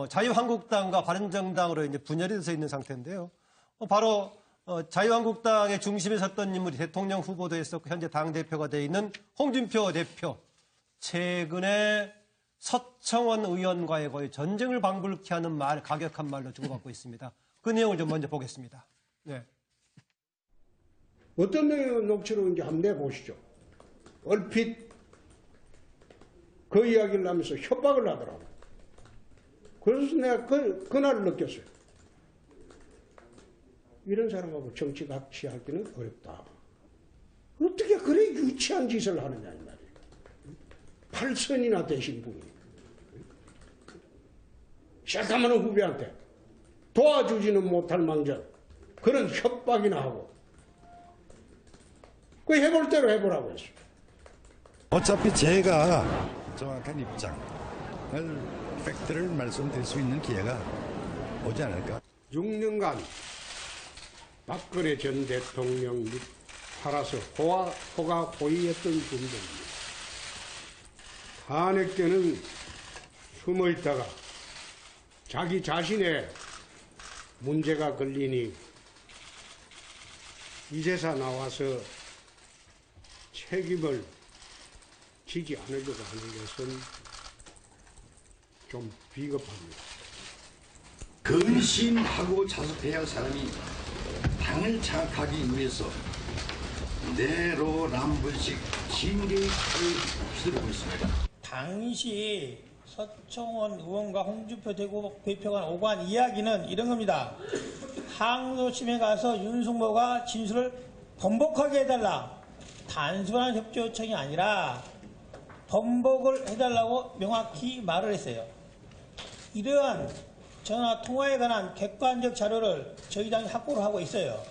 자유한국당과 바른정당으로 이제 분열이 돼서 있는 상태인데요. 바로 자유한국당의 중심에 섰던 인물이 대통령 후보도 했었고 현재 당대표가 되어 있는 홍준표 대표. 최근에 서청원 의원과의 거의 전쟁을 방불케 하는 말, 가격한 말로 주고받고 있습니다. 그 내용을 좀 먼저 보겠습니다. 네. 어떤 녹취록인지 한번 내보시죠. 얼핏 그 이야기를 하면서 협박을 하더라고. 그래서 내가 그날을 느꼈어요. 이런 사람하고 정치 같이 하기는 어렵다. 어떻게 그래 유치한 짓을 하느냐 이 말이에요. 8선이나 되신 분이. 시작하면 후배한테 도와주지는 못할 망정 그런 협박이나 하고 그 해볼 대로 해보라고 했어요. 어차피 제가 정확한 입장을, 팩트를 말씀드릴 수 있는 기회가 오지 않을까. 6년간 박근혜 전 대통령 및 팔아서 호가 호위했던 분들입니다. 탄핵되는 숨어있다가 자기 자신의 문제가 걸리니 이제서 나와서 책임을 지지 않으려고 하는 것은 좀 비겁합니다. 근신하고 자숙해야 할 사람이 당을 장악하기 위해서 내로남불식 진계의 칼을 휘두르고 있습니다. 당시 서청원 의원과 홍준표 대표가 오간 이야기는 이런 겁니다. 항소심에 가서 윤석모가 진술을 번복하게 해달라. 단순한 협조 요청이 아니라 번복을 해달라고 명확히 말을 했어요. 이러한 전화 통화에 관한 객관적 자료를 저희 당이 확보를 하고 있어요.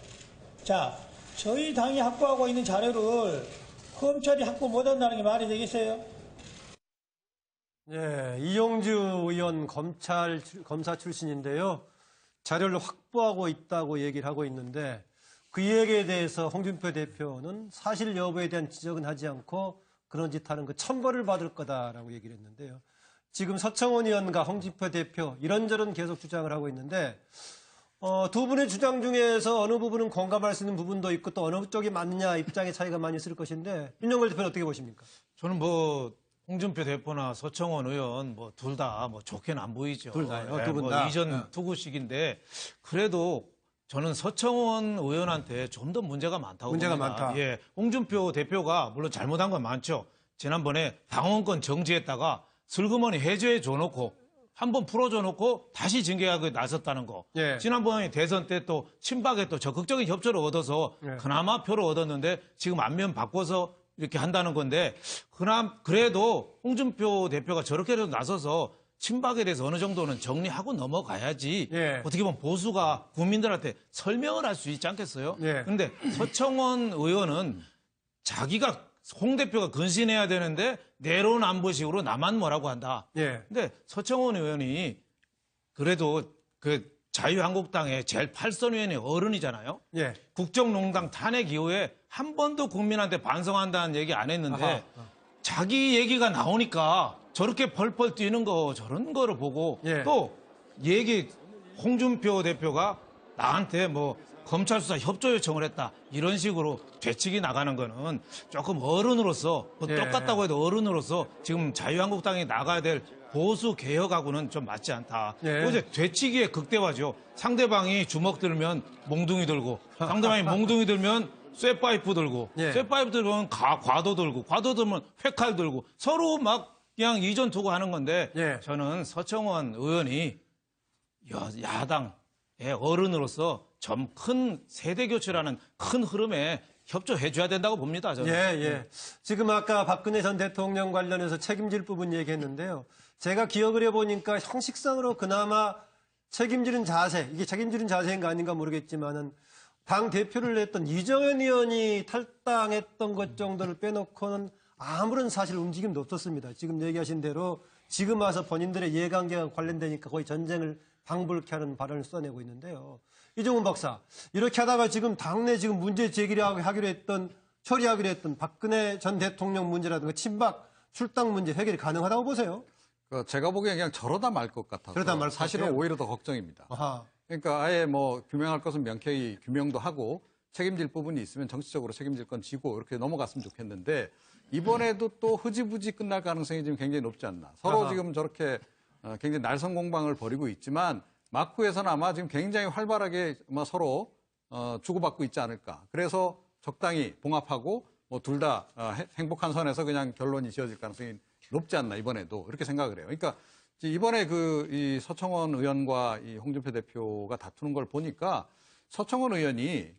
자, 저희 당이 확보하고 있는 자료를 검찰이 확보 못한다는 게 말이 되겠어요? 예, 이용주 의원 검사 출신인데요. 자료를 확보하고 있다고 얘기를 하고 있는데 그 얘기에 대해서 홍준표 대표는 사실 여부에 대한 지적은 하지 않고 그런 짓 하는 거 처벌을 받을 거다라고 얘기를 했는데요. 지금 서청원 의원과 홍준표 대표 이런저런 계속 주장을 하고 있는데 두 분의 주장 중에서 어느 부분은 공감할 수 있는 부분도 있고 또 어느 쪽이 맞느냐 입장의 차이가 많이 있을 것인데 윤석열 대표는 어떻게 보십니까? 저는 홍준표 대표나 서청원 의원 둘 다 좋게는 안 보이죠. 둘 다요? 두 분 다? 이전 투구식인데 그래도 저는 서청원 의원한테 좀 더 문제가 많다고 문제가 봅니다. 많다. 예, 홍준표 대표가 물론 잘못한 건 많죠. 지난번에 당원권 정지했다가 슬그머니 해제해 줘놓고 한번 풀어줘 놓고 다시 징계하고 나섰다는 거. 예. 지난번에 대선 때 또 친박에 또 적극적인 협조를 얻어서 예. 그나마 표를 얻었는데 지금 안면 바꿔서 이렇게 한다는 건데 그래도 홍준표 대표가 저렇게라도 나서서 친박에 대해서 어느 정도는 정리하고 넘어가야지 예. 어떻게 보면 보수가 국민들한테 설명을 할 수 있지 않겠어요? 예. 그런데 서청원 의원은 자기가 홍 대표가 근신해야 되는데 내로남불식으로 나만 뭐라고 한다. 예. 근데 서청원 의원이 그래도 그 자유한국당의 제일 8선 의원의 어른이잖아요. 예. 국정농단 탄핵 이후에 한 번도 국민한테 반성한다는 얘기 안 했는데 아하. 자기 얘기가 나오니까 저렇게 펄펄 뛰는 거 저런 거를 보고 예. 또 홍준표 대표가 나한테 검찰 수사 협조 요청을 했다 이런 식으로 되치기 나가는 거는 조금 어른으로서 예. 똑같다고 해도 어른으로서 지금 자유한국당이 나가야 될 보수 개혁하고는 좀 맞지 않다. 예. 어제 되치기의 극대화죠. 상대방이 주먹 들면 몽둥이 들고 상대방이 몽둥이 들면 쇠파이프 들고 예. 쇠파이프 들면 과도 들고 과도 들면 회칼 들고 서로 막 그냥 이전 투구 하는 건데 예. 저는 서청원 의원이 야당의 어른으로서 좀 큰 세대 교체라는 큰 흐름에 협조해줘야 된다고 봅니다. 저는. 예. 지금 아까 박근혜 전 대통령 관련해서 책임질 부분 얘기했는데요. 제가 기억을 해보니까 형식상으로 그나마 책임지는 자세, 이게 책임지는 자세인가 아닌가 모르겠지만은 당 대표를 했던 이정현 의원이 탈당했던 것 정도를 빼놓고는 아무런 사실 움직임도 없었습니다. 지금 얘기하신 대로 지금 와서 본인들의 이해관계가 관련되니까 거의 전쟁을 방불케 하는 발언을 써내고 있는데요. 이종훈 박사, 이렇게 하다가 지금 당내 지금 문제 제기를 처리하기로 했던 박근혜 전 대통령 문제라든가 친박 출당 문제 해결이 가능하다고 보세요? 제가 보기엔 그냥 저러다 말 것 같아서 저러다 말 것 사실은 같아요? 오히려 더 걱정입니다. 아하. 그러니까 아예 뭐 규명할 것은 명쾌히 규명도 하고 책임질 부분이 있으면 정치적으로 책임질 건 지고 이렇게 넘어갔으면 좋겠는데 이번에도 또 흐지부지 끝날 가능성이 지금 굉장히 높지 않나. 서로 아하. 지금 저렇게 굉장히 날선 공방을 벌이고 있지만 마쿠에서는 아마 지금 굉장히 활발하게 아마 서로 주고받고 있지 않을까. 그래서 적당히 봉합하고 뭐 둘 다 행복한 선에서 그냥 결론이 지어질 가능성이 높지 않나 이번에도 이렇게 생각을 해요. 그러니까 이번에 이 서청원 의원과 이 홍준표 대표가 다투는 걸 보니까 서청원 의원이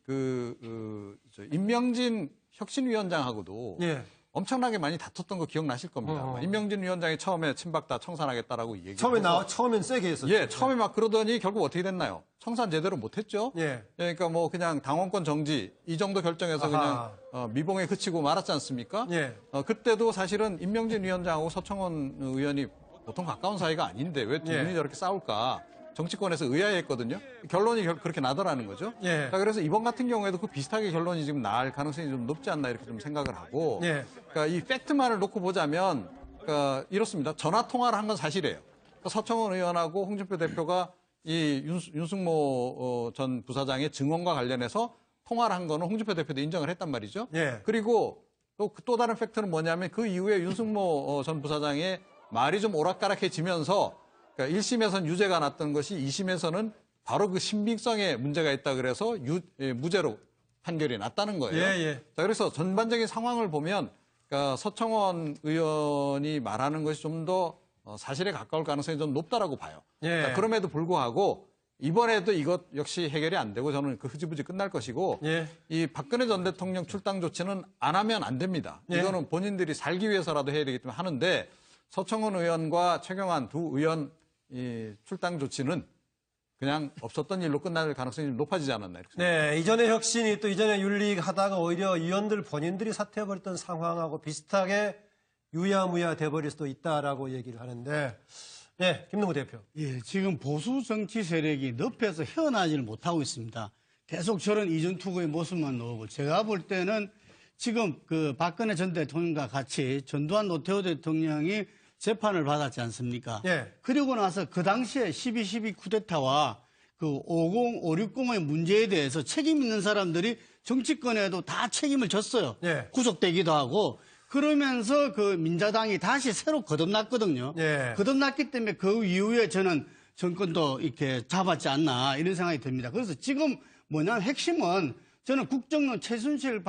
임명진 혁신위원장하고도 예. 엄청나게 많이 다퉜던 거 기억나실 겁니다. 임명진 위원장이 처음에 친박 다 청산하겠다라고 얘기했고 처음엔 세게 했었죠. 예, 처음에 막 그러더니 결국 어떻게 됐나요? 청산 제대로 못했죠. 예. 그러니까 뭐 그냥 당원권 정지 이 정도 결정해서 아하. 그냥 미봉에 그치고 말았지 않습니까? 예. 그때도 사실은 임명진 위원장하고 서청원 의원이 보통 가까운 사이가 아닌데 왜 두 분이 예. 저렇게 싸울까? 정치권에서 의아해했거든요. 결론이 그렇게 나더라는 거죠. 예. 자, 그래서 이번 같은 경우에도 그 비슷하게 결론이 지금 날 가능성이 좀 높지 않나 이렇게 좀 생각을 하고. 예. 그러니까 이 팩트만을 놓고 보자면 그러니까 이렇습니다. 전화 통화를 한 건 사실이에요. 그러니까 서청원 의원하고 홍준표 대표가 이 윤승모 전 부사장의 증언과 관련해서 통화를 한 거는 홍준표 대표도 인정을 했단 말이죠. 예. 그리고 또 다른 팩트는 뭐냐면 그 이후에 윤승모 전 부사장의 말이 좀 오락가락해지면서 그러니까 1심에서는 유죄가 났던 것이 2심에서는 바로 그 신빙성에 문제가 있다 그래서 무죄로 판결이 났다는 거예요. 예, 예. 자, 그래서 전반적인 상황을 보면 그러니까 서청원 의원이 말하는 것이 좀 더 사실에 가까울 가능성이 좀 높다라고 봐요. 예. 자, 그럼에도 불구하고 이번에도 이것 역시 해결이 안 되고 저는 그 흐지부지 끝날 것이고 예. 이 박근혜 전 대통령 출당 조치는 안 하면 안 됩니다. 예. 이거는 본인들이 살기 위해서라도 해야 되기 때문에 하는데 서청원 의원과 최경환 두 의원 이 출당 조치는 그냥 없었던 일로 끝날 가능성이 좀 높아지지 않았나 이렇게 생각합니다. 네, 이전의 혁신이 또 이전의 윤리하다가 오히려 의원들 본인들이 사퇴해버렸던 상황하고 비슷하게 유야무야 돼버릴 수도 있다라고 얘기를 하는데, 네, 김능우 대표. 예, 지금 보수 정치 세력이 늪에서 헤어나지를 못하고 있습니다. 계속 저런 이전 투구의 모습만 나오고 제가 볼 때는 지금 그 박근혜 전 대통령과 같이 전두환 노태우 대통령이 재판을 받았지 않습니까? 예. 그리고 나서 그 당시에 12.12 쿠데타와 그 50, 560의 문제에 대해서 책임 있는 사람들이 정치권에도 다 책임을 졌어요. 예. 구속되기도 하고 그러면서 그 민자당이 다시 새로 거듭났거든요. 예. 거듭났기 때문에 그 이후에 저는 정권도 이렇게 잡았지 않나 이런 생각이 듭니다. 그래서 지금 뭐냐면 핵심은 저는 국정농 최순실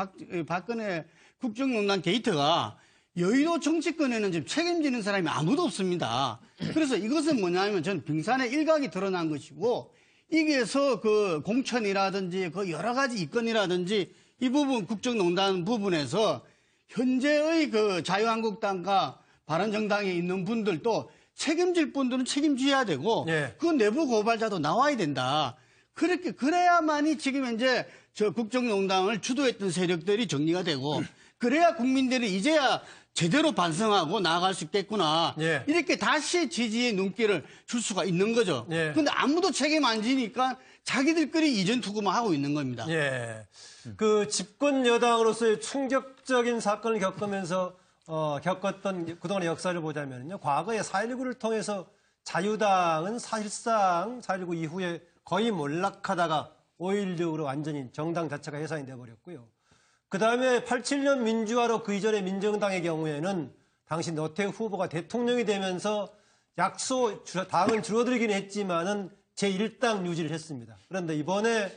박근혜 국정농단 게이트가 여의도 정치권에는 지금 책임지는 사람이 아무도 없습니다. 그래서 이것은 뭐냐면 저는 빙산의 일각이 드러난 것이고 이게서 그 공천이라든지 그 여러 가지 이건이라든지 이 부분 국정농단 부분에서 현재의 그 자유한국당과 바른정당에 있는 분들도 책임질 분들은 책임져야 되고 예. 그 내부 고발자도 나와야 된다. 그렇게 그래야만이 지금 현재 저 국정농단을 주도했던 세력들이 정리가 되고 그래야 국민들이 이제야 제대로 반성하고 나아갈 수 있겠구나. 예. 이렇게 다시 지지의 눈길을 줄 수가 있는 거죠. 예. 그런데 아무도 책임 안 지니까 자기들끼리 이전 투구만 하고 있는 겁니다. 예. 그 집권 여당으로서의 충격적인 사건을 겪으면서 겪었던 그동안의 역사를 보자면요. 과거에 4.19를 통해서 자유당은 사실상 4.19 이후에 거의 몰락하다가 5.16으로 완전히 정당 자체가 해산이 돼버렸고요. 그 다음에 87년 민주화로 그 이전의 민정당의 경우에는 당시 노태우 후보가 대통령이 되면서 당은 줄어들긴 했지만은 제1당 유지를 했습니다. 그런데 이번에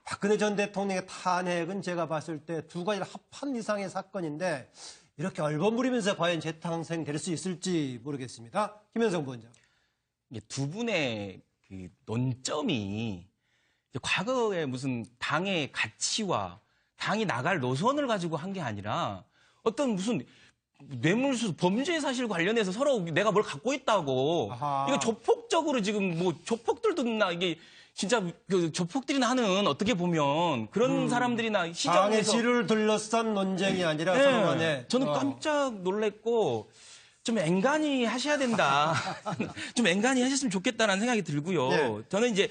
박근혜 전 대통령의 탄핵은 제가 봤을 때 두 가지를 합한 이상의 사건인데 이렇게 얼버무리면서 과연 재탄생될 수 있을지 모르겠습니다. 김현성 부원장. 이게 두 분의 그 논점이 과거에 무슨 당의 가치와 당이 나갈 노선을 가지고 한 게 아니라 어떤 무슨 뇌물수수 범죄 사실 관련해서 서로 내가 뭘 갖고 있다고 아하. 이거 조폭적으로 지금 뭐 조폭들도 나 이게 진짜 그 조폭들이나 하는 어떻게 보면 그런 사람들이나 당의 시장에서 질을 둘러싼 논쟁이 아니라 네, 서로 간에 저는 깜짝 놀랬고 좀 앵간히 하셔야 된다. 좀 앵간히 하셨으면 좋겠다는 생각이 들고요. 네. 저는 이제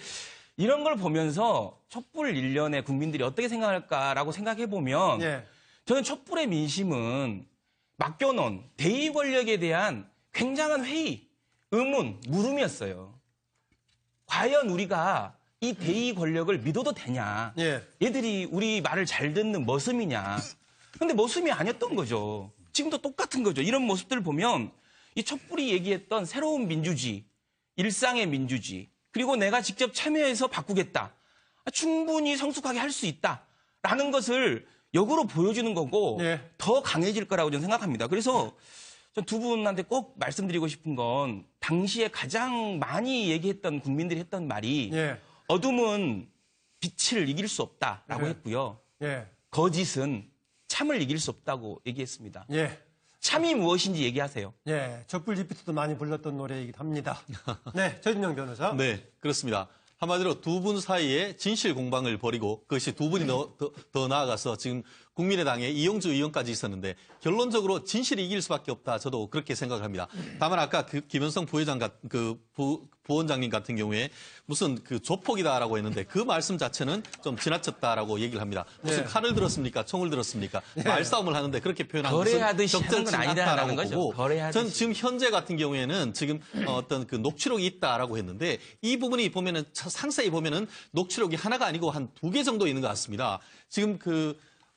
이런 걸 보면서 촛불 1년에 국민들이 어떻게 생각할까라고 생각해 보면 예. 저는 촛불의 민심은 맡겨놓은 대의 권력에 대한 굉장한 회의 의문, 물음이었어요. 과연 우리가 이 대의 권력을 믿어도 되냐? 예. 얘들이 우리 말을 잘 듣는 머슴이냐? 근데 머슴이 아니었던 거죠. 지금도 똑같은 거죠. 이런 모습들을 보면 이 촛불이 얘기했던 새로운 민주주의, 일상의 민주주의, 그리고 내가 직접 참여해서 바꾸겠다. 충분히 성숙하게 할 수 있다라는 것을 역으로 보여주는 거고 예. 더 강해질 거라고 저는 생각합니다. 그래서 전 두 분한테 꼭 말씀드리고 싶은 건 당시에 가장 많이 얘기했던 국민들이 했던 말이 예. 어둠은 빛을 이길 수 없다라고 예. 했고요. 예. 거짓은 참을 이길 수 없다고 얘기했습니다. 예. 참이 무엇인지 얘기하세요. 예. 촛불 집회도 많이 불렀던 노래이기도 합니다. 네. 최진영 변호사. 네, 그렇습니다. 한마디로 두 분 사이에 진실 공방을 벌이고 그것이 두 분이 더 나아가서 지금 국민의당에 이용주 의원까지 있었는데 결론적으로 진실이 이길 수밖에 없다. 저도 그렇게 생각을 합니다. 다만 아까 그 김현성 부원장님 같은 경우에 무슨 그 조폭이다라고 했는데 그 말씀 자체는 좀 지나쳤다라고 얘기를 합니다. 무슨 네. 칼을 들었습니까? 총을 들었습니까? 말싸움을 하는데 그렇게 표현하는 것은 거래하듯이 하는 건 적절치 아니다라는 않다라고 거죠. 보고 거래하듯이. 전 지금 현재 같은 경우에는 지금 어떤 그 녹취록이 있다라고 했는데 이 부분이 보면은 상세히 보면은 녹취록이 하나가 아니고 한 2개 정도 있는 것 같습니다. 지금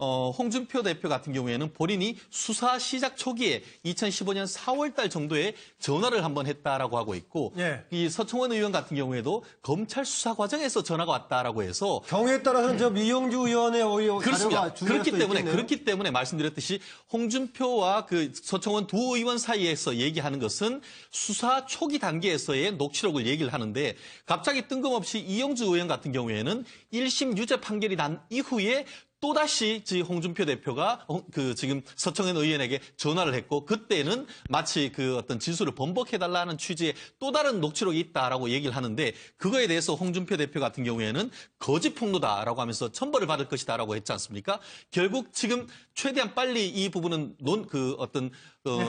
홍준표 대표 같은 경우에는 본인이 수사 시작 초기에 2015년 4월 달 정도에 전화를 한번 했다라고 하고 있고 예. 이 서청원 의원 같은 경우에도 검찰 수사 과정에서 전화가 왔다라고 해서 경우에 따라서는 저 미용주 의원의 오히려 그렇습니다. 자료가 그렇기 때문에 말씀드렸듯이 홍준표와 그 서청원 두 의원 사이에서 얘기하는 것은 수사 초기 단계에서의 녹취록을 얘기를 하는데 갑자기 뜬금없이 이용주 의원 같은 경우에는 1심 유죄 판결이 난 이후에 또다시 홍준표 대표가 지금 서청원 의원에게 전화를 했고 그때는 마치 그 어떤 진술을 번복해달라는 취지의 또 다른 녹취록이 있다라고 얘기를 하는데 그거에 대해서 홍준표 대표 같은 경우에는 거짓 폭로다라고 하면서 처벌을 받을 것이다라고 했지 않습니까? 결국 지금 최대한 빨리 이 부분은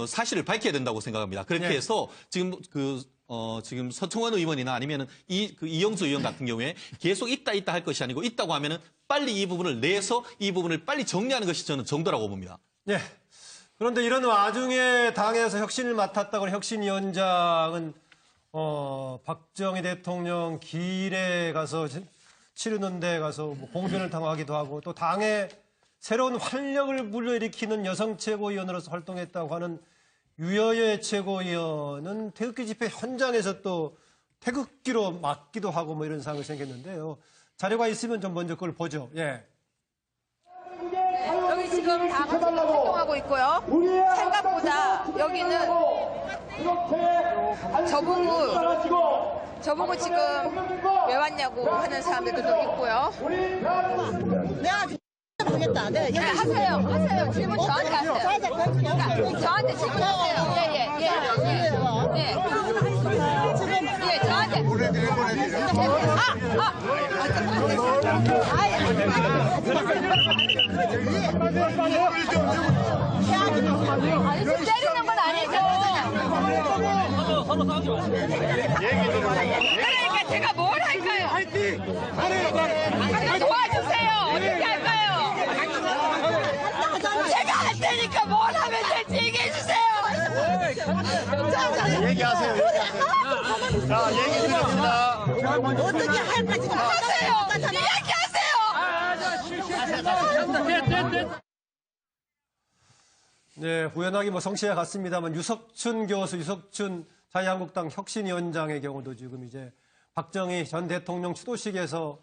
사실을 밝혀야 된다고 생각합니다. 그렇게 네. 해서 지금 지금 서청원 의원이나 아니면은 이용주 의원 같은 경우에 계속 있다 할 것이 아니고 있다고 하면은 빨리 이 부분을 내서 이 부분을 빨리 정리하는 것이 저는 정도라고 봅니다. 예. 그런데 이런 와중에 당에서 혁신을 맡았다고 하는 혁신위원장은 박정희 대통령 길에 가서 치르는 데 가서 뭐 공변을 당하기도 하고 또 당에 새로운 활력을 불러일으키는 여성 최고위원으로서 활동했다고 하는 유여의 최고위원은 태극기 집회 현장에서 또 태극기로 맞기도 하고 뭐 이런 상황이 생겼는데요. 자료가 있으면 좀 먼저 그걸 보죠. 예. 여기 지금 다 같이 활동하고 있고요. 생각보다 여기는 저보고 지금 왜 왔냐고 하는 사람들도 좀 있고요. 모르겠다. 네, 하세요. 질문 저한테 하세요. 그러니까 저한테 질문하세요. 예, 저한테. 때리는 건 아니죠. 그러니까 제가 뭘 할까요? 도와주세요. 어떻게 할까요? 제가 할 테니까 뭘 하면 될지 얘기해 주세요. 얘기하세요. 자, 얘기 드립니다. 어떻게 할까 지금 하세요. 이야기하세요. 네, 우연하게 뭐 성씨가 같습니다만 유석춘 교수, 유석춘 자유한국당 혁신위원장의 경우도 지금 이제 박정희 전 대통령 추도식에서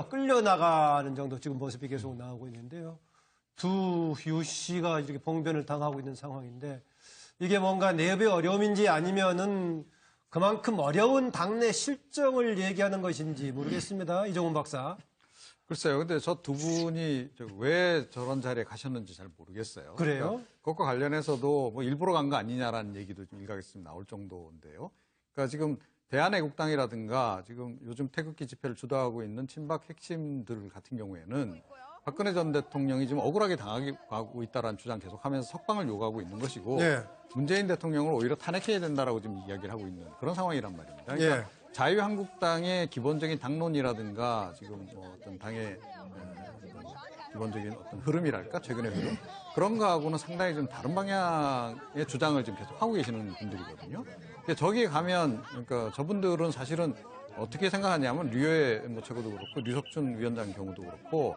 끌려나가는 정도 지금 모습이 계속 나오고 있는데요. 두 유 씨가 이렇게 봉변을 당하고 있는 상황인데 이게 뭔가 내부의 어려움인지 아니면은 그만큼 어려운 당내 실정을 얘기하는 것인지 모르겠습니다. 이종훈 박사. 글쎄요. 근데 저 두 분이 왜 저런 자리에 가셨는지 잘 모르겠어요. 그래요? 그러니까 그것과 관련해서도 뭐 일부러 간 거 아니냐라는 얘기도 좀 일각에서 나올 정도인데요. 그러니까 지금 대한애국당이라든가 지금 요즘 태극기 집회를 주도하고 있는 친박 핵심들 같은 경우에는 박근혜 전 대통령이 지금 억울하게 당하고 있다라는 주장 계속하면서 석방을 요구하고 있는 것이고 네. 문재인 대통령을 오히려 탄핵해야 된다라고 지금 이야기를 하고 있는 그런 상황이란 말입니다. 그러니까 예. 자유한국당의 기본적인 당론이라든가 지금 뭐 어떤 당의 기본적인 어떤 흐름이랄까 최근의 흐름 그런 거하고는 상당히 좀 다른 방향의 주장을 지금 계속 하고 계시는 분들이거든요. 저기 가면 그러니까 저분들은 사실은 어떻게 생각하냐면 류해 뭐 최고도 그렇고 류석준 위원장 경우도 그렇고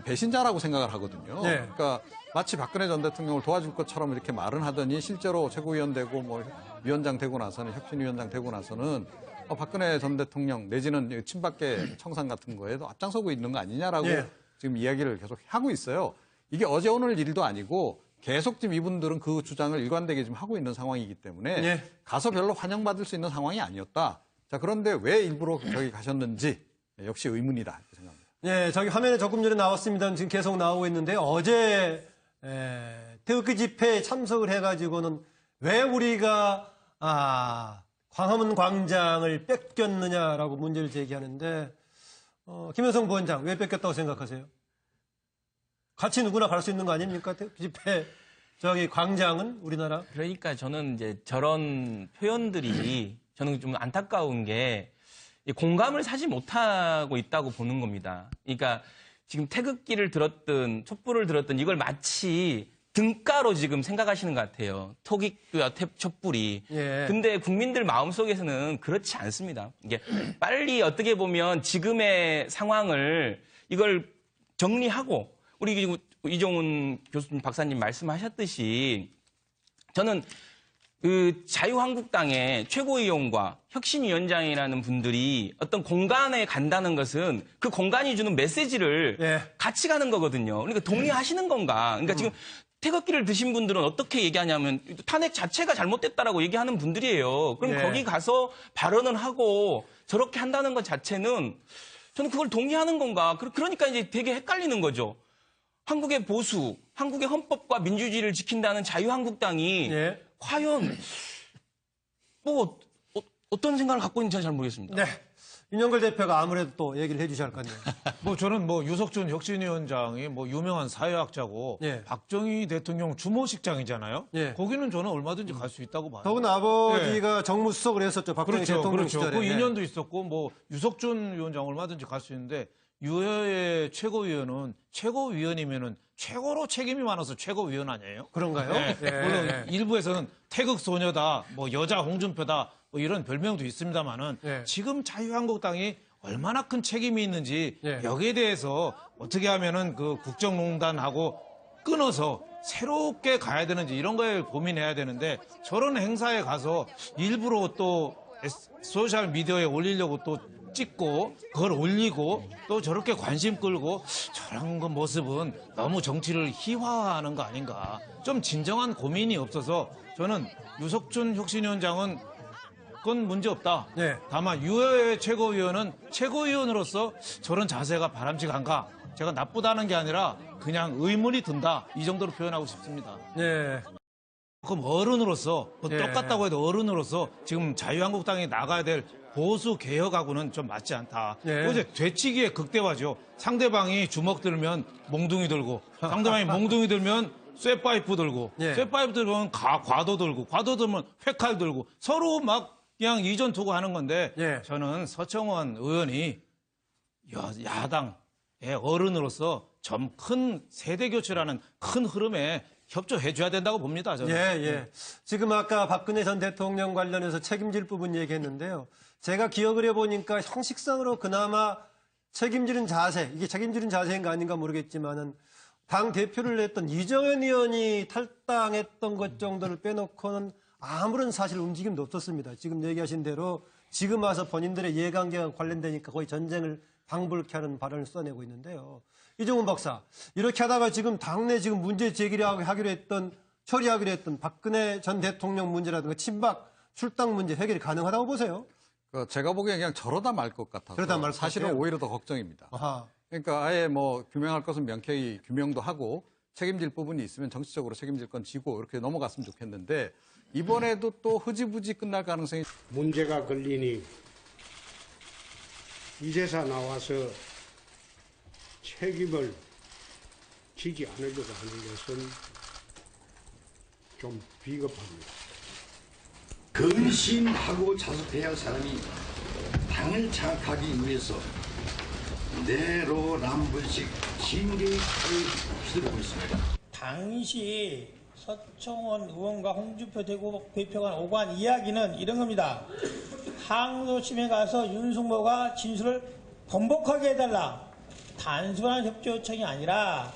배신자라고 생각을 하거든요. 네. 그러니까 마치 박근혜 전 대통령을 도와줄 것처럼 이렇게 말은 하더니 실제로 최고위원 되고 뭐 위원장 되고 나서는 혁신위원장 되고 나서는 박근혜 전 대통령 내지는 친박계 청산 같은 거에도 앞장서고 있는 거 아니냐라고 예. 지금 이야기를 계속 하고 있어요. 이게 어제 오늘 일도 아니고 계속 지금 이분들은 그 주장을 일관되게 지금 하고 있는 상황이기 때문에 예. 가서 별로 환영받을 수 있는 상황이 아니었다. 자, 그런데 왜 일부러 저기 가셨는지 역시 의문이다 이렇게 생각합니다. 예, 저기 화면에 조금 전에 나왔습니다. 지금 계속 나오고 있는데 어제 태극기 집회에 참석을 해가지고는 왜 우리가 광화문 광장을 뺏겼느냐라고 문제를 제기하는데 김현성 부원장 왜 뺏겼다고 생각하세요? 같이 누구나 갈 수 있는 거 아닙니까? 태극기 집회 저기 광장은 우리나라. 그러니까 저는 이제 저런 표현들이 저는 좀 안타까운 게 공감을 사지 못하고 있다고 보는 겁니다. 그러니까 지금 태극기를 들었든 촛불을 들었든 이걸 마치 등가로 지금 생각하시는 것 같아요. 토기와 촛불이. 예. 근데 국민들 마음속에서는 그렇지 않습니다. 이게 빨리 어떻게 보면 지금의 상황을 이걸 정리하고 우리 이종훈 교수님 박사님 말씀하셨듯이 저는 그 자유한국당의 최고위원과 혁신위원장이라는 분들이 어떤 공간에 간다는 것은 그 공간이 주는 메시지를 예. 같이 가는 거거든요. 그러니까 동의하시는 건가? 그러니까 지금 태극기를 드신 분들은 어떻게 얘기하냐면 탄핵 자체가 잘못됐다라고 얘기하는 분들이에요. 그럼 예. 거기 가서 발언을 하고 저렇게 한다는 것 자체는 저는 그걸 동의하는 건가? 그러니까 이제 되게 헷갈리는 거죠. 한국의 보수, 한국의 헌법과 민주주의를 지킨다는 자유한국당이 예. 과연 뭐 어떤 생각을 갖고 있는지 잘 모르겠습니다. 네. 윤영걸 대표가 아무래도 또 얘기를 해주셔야 할 것 같네요. 뭐 저는 뭐 유석준 혁신위원장이 뭐 유명한 사회학자고 예. 박정희 대통령 주모식장이잖아요. 예. 거기는 저는 얼마든지 갈 수 있다고 봐요. 더구나 아버지가 정무수석을 했었죠. 박정희 그렇죠, 대통령 그렇죠. 시절에. 그 인연도 있었고 뭐 유석준 위원장 얼마든지 갈 수 있는데 유해의 최고위원은 최고위원이면은 최고로 책임이 많아서 최고위원 아니에요? 그런가요? 네. 예. 물론 일부에서는 태극소녀다, 뭐 여자 홍준표다, 뭐 이런 별명도 있습니다만은 예. 지금 자유한국당이 얼마나 큰 책임이 있는지 예. 여기에 대해서 어떻게 하면은 그 국정농단하고 끊어서 새롭게 가야 되는지 이런 거에 고민해야 되는데 저런 행사에 가서 일부러 또 소셜 미디어에 올리려고 또 찍고 그걸 올리고 또 저렇게 관심 끌고 저런 거 모습은 너무 정치를 희화화하는 거 아닌가. 좀 진정한 고민이 없어서 저는 유석준 혁신위원장은 그건 문제 없다. 네. 다만 유해 최고위원은 최고위원으로서 저런 자세가 바람직한가. 제가 나쁘다는 게 아니라 그냥 의문이 든다. 이 정도로 표현하고 싶습니다. 네. 그럼 어른으로서 뭐 예. 똑같다고 해도 어른으로서 지금 자유한국당이 나가야 될 보수 개혁하고는 좀 맞지 않다. 예. 어제 되치기의 극대화죠. 상대방이 주먹 들면 몽둥이 들고 상대방이 몽둥이 들면 쇠파이프 들고 예. 쇠파이프 들면 과도 들고 과도 들면 회칼 들고 서로 막 그냥 이전 투구 하는 건데 예. 저는 서청원 의원이 야당의 어른으로서 좀 큰 세대 교체라는 큰 흐름에 협조해줘야 된다고 봅니다. 저는. 예. 지금 아까 박근혜 전 대통령 관련해서 책임질 부분 얘기했는데요. 제가 기억을 해보니까 형식상으로 그나마 책임지는 자세, 이게 책임지는 자세인가 아닌가 모르겠지만은 당 대표를 했던 이정현 의원이 탈당했던 것 정도를 빼놓고는 아무런 사실 움직임도 없었습니다. 지금 얘기하신 대로 지금 와서 본인들의 이해관계가 관련되니까 거의 전쟁을 방불케 하는 발언을 써내고 있는데요. 이종훈 박사, 이렇게 하다가 지금 당내 지금 문제 제기를 처리하기로 했던 박근혜 전 대통령 문제라든가 친박 출당 문제 해결이 가능하다고 보세요? 제가 보기엔 그냥 저러다 말 것 같아서 저러다 말 것 사실은 같아요? 오히려 더 걱정입니다. 아하. 그러니까 아예 뭐 규명할 것은 명쾌히 규명도 하고 책임질 부분이 있으면 정치적으로 책임질 건 지고 이렇게 넘어갔으면 좋겠는데 이번에도 또 흐지부지 끝날 가능성이 문제가 걸리니 이제서 나와서 책임을 지지 않으려고 하는 것은 좀 비겁합니다. 근심하고 자숙해야 할 사람이 당을 장악하기 위해서 내로남불식 징계의 칼을 휘두르고 있습니다. 당시 서청원 의원과 홍준표 대표가 오간 이야기는 이런 겁니다. 항소심에 가서 윤승모가 진술을 번복하게 해달라. 단순한 협조 요청이 아니라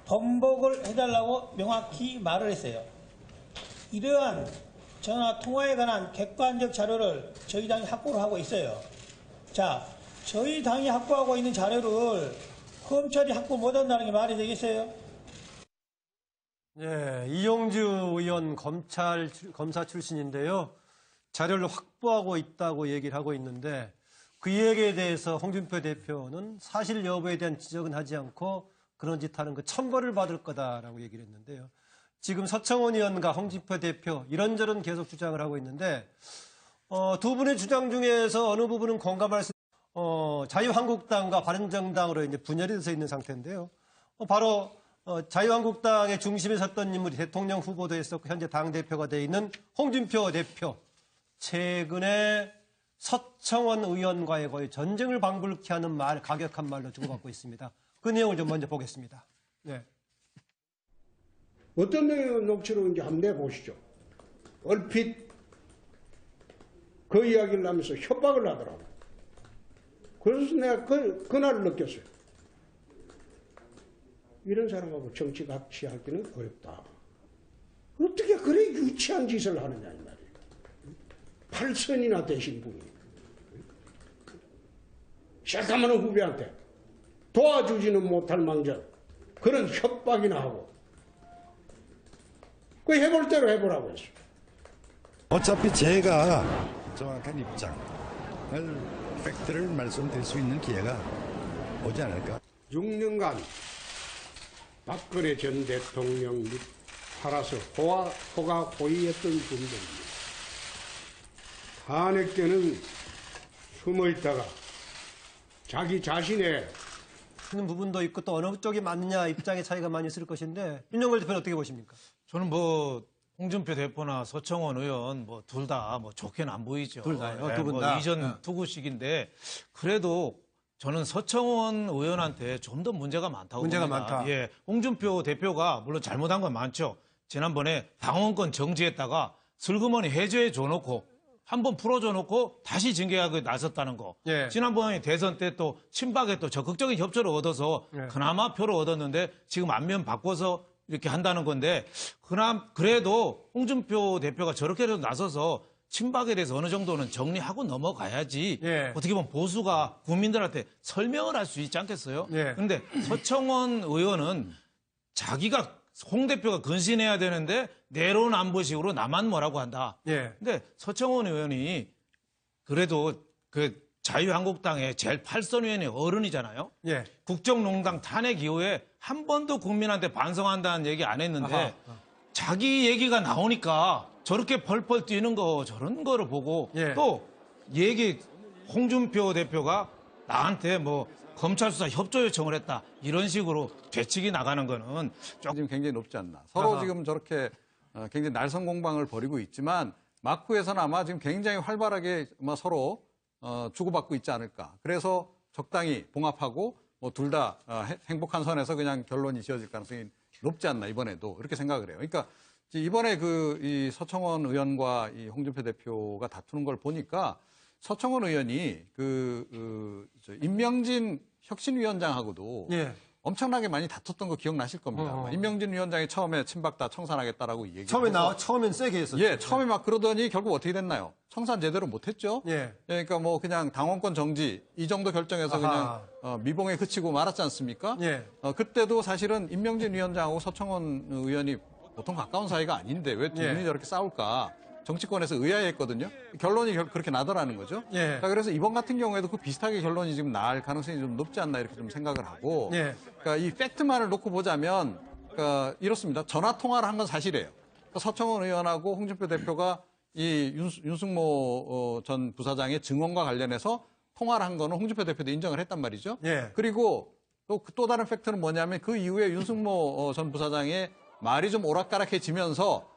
번복을 해달라고 명확히 말을 했어요. 이러한 전화 통화에 관한 객관적 자료를 저희 당이 확보를 하고 있어요. 자, 저희 당이 확보하고 있는 자료를 검찰이 확보 못한다는 게 말이 되겠어요? 예, 이용주 의원 검사 출신인데요. 자료를 확보하고 있다고 얘기를 하고 있는데 그 얘기에 대해서 홍준표 대표는 사실 여부에 대한 지적은 하지 않고 그런 짓 하는 거 처벌을 받을 거다라고 얘기를 했는데요. 지금 서청원 의원과 홍준표 대표 이런저런 계속 주장을 하고 있는데 두 분의 주장 중에서 어느 부분은 공감할 수 자유한국당과 바른정당으로 이제 분열이 돼서 있는 상태인데요. 바로 자유한국당의 중심에 섰던 인물이 대통령 후보도 했었고 현재 당대표가 되어 있는 홍준표 대표. 최근에 서청원 의원과의 거의 전쟁을 방불케 하는 가격한 말로 주고받고 있습니다. 그 내용을 좀 먼저 보겠습니다. 네. 어떤 내용의 녹취록인지 한번 내보시죠. 얼핏 그 이야기를 하면서 협박을 하더라고. 그래서 내가 그날을 느꼈어요. 이런 사람하고 정치 같이 하기는 어렵다. 어떻게 그래 유치한 짓을 하느냐 이 말이에요. 8선이나 되신 분이. 시작하면 후배한테 도와주지는 못할 망정 그런 협박이나 하고 그 해볼 대로 해보라고 했어요. 어차피 제가 정확한 입장을 팩트를 말씀드릴 수 있는 기회가 오지 않을까. 6년간 박근혜 전 대통령 및 팔아서 호가 호위했던 분들입니다. 탄핵되는 숨어있다가 자기 자신의 하는 부분도 있고 또 어느 쪽이 맞느냐 입장의 차이가 많이 있을 것인데 윤영걸 대표는 어떻게 보십니까? 저는 홍준표 대표나 서청원 의원 둘 다 좋게는 안 보이죠. 둘 다요? 네, 두 분 다? 이전 투구식인데 그래도 저는 서청원 의원한테 좀 더 문제가 많다고 문제가 봅니다. 많다. 예, 홍준표 대표가 물론 잘못한 건 많죠. 지난번에 당원권 정지했다가 슬그머니 해제해 줘놓고 한번 풀어줘 놓고 다시 징계하고 나섰다는 거. 예. 지난번에 대선 때 또 친박에 또 적극적인 협조를 얻어서 예. 그나마 표를 얻었는데 지금 안면 바꿔서 이렇게 한다는 건데 그래도 홍준표 대표가 저렇게라도 나서서 친박에 대해서 어느 정도는 정리하고 넘어가야지 예. 어떻게 보면 보수가 국민들한테 설명을 할 수 있지 않겠어요? 예. 그런데 서청원 의원은 자기가 홍 대표가 근신해야 되는데 내로남불식으로 나만 뭐라고 한다. 예. 근데 서청원 의원이 그래도 그 자유한국당의 제일 8선 의원의 어른이잖아요. 예. 국정농단 탄핵 이후에 한 번도 국민한테 반성한다는 얘기 안 했는데 아하. 자기 얘기가 나오니까 저렇게 펄펄 뛰는 거 저런 거를 보고 예. 또 홍준표 대표가 나한테 검찰 수사 협조 요청을 했다. 이런 식으로 되치기 나가는 거는 지금 굉장히 높지 않나. 서로 아하. 지금 저렇게 굉장히 날선 공방을 벌이고 있지만 막후에서는 아마 지금 굉장히 활발하게 서로 주고받고 있지 않을까. 그래서 적당히 봉합하고 둘 다 행복한 선에서 그냥 결론이 지어질 가능성이 높지 않나 이번에도 이렇게 생각을 해요. 그러니까 이번에 이 서청원 의원과 이 홍준표 대표가 다투는 걸 보니까 서청원 의원이 임명진 혁신위원장하고도 예. 엄청나게 많이 다퉜던 거 기억나실 겁니다. 임명진 위원장이 처음에 친박 다 청산하겠다라고 얘기해서 처음엔 세게 했었죠. 예, 처음에 막 그러더니 결국 어떻게 됐나요? 청산 제대로 못했죠. 예. 그러니까 그냥 당원권 정지 이 정도 결정해서 아하. 그냥 미봉에 그치고 말았지 않습니까? 예. 그때도 사실은 임명진 위원장하고 서청원 의원이 보통 가까운 사이가 아닌데 왜 두 분이 예. 저렇게 싸울까? 정치권에서 의아해했거든요. 결론이 그렇게 나더라는 거죠. 예. 자, 그래서 이번 같은 경우에도 비슷하게 결론이 지금 날 가능성이 좀 높지 않나 이렇게 좀 생각을 하고. 예. 그러니까 이 팩트만을 놓고 보자면 이렇습니다. 전화 통화를 한 건 사실이에요. 그러니까 서청원 의원하고 홍준표 대표가 이 윤승모 전 부사장의 증언과 관련해서 통화를 한 거는 홍준표 대표도 인정을 했단 말이죠. 예. 그리고 또 다른 팩트는 뭐냐면 그 이후에 윤승모 전 부사장의 말이 좀 오락가락해지면서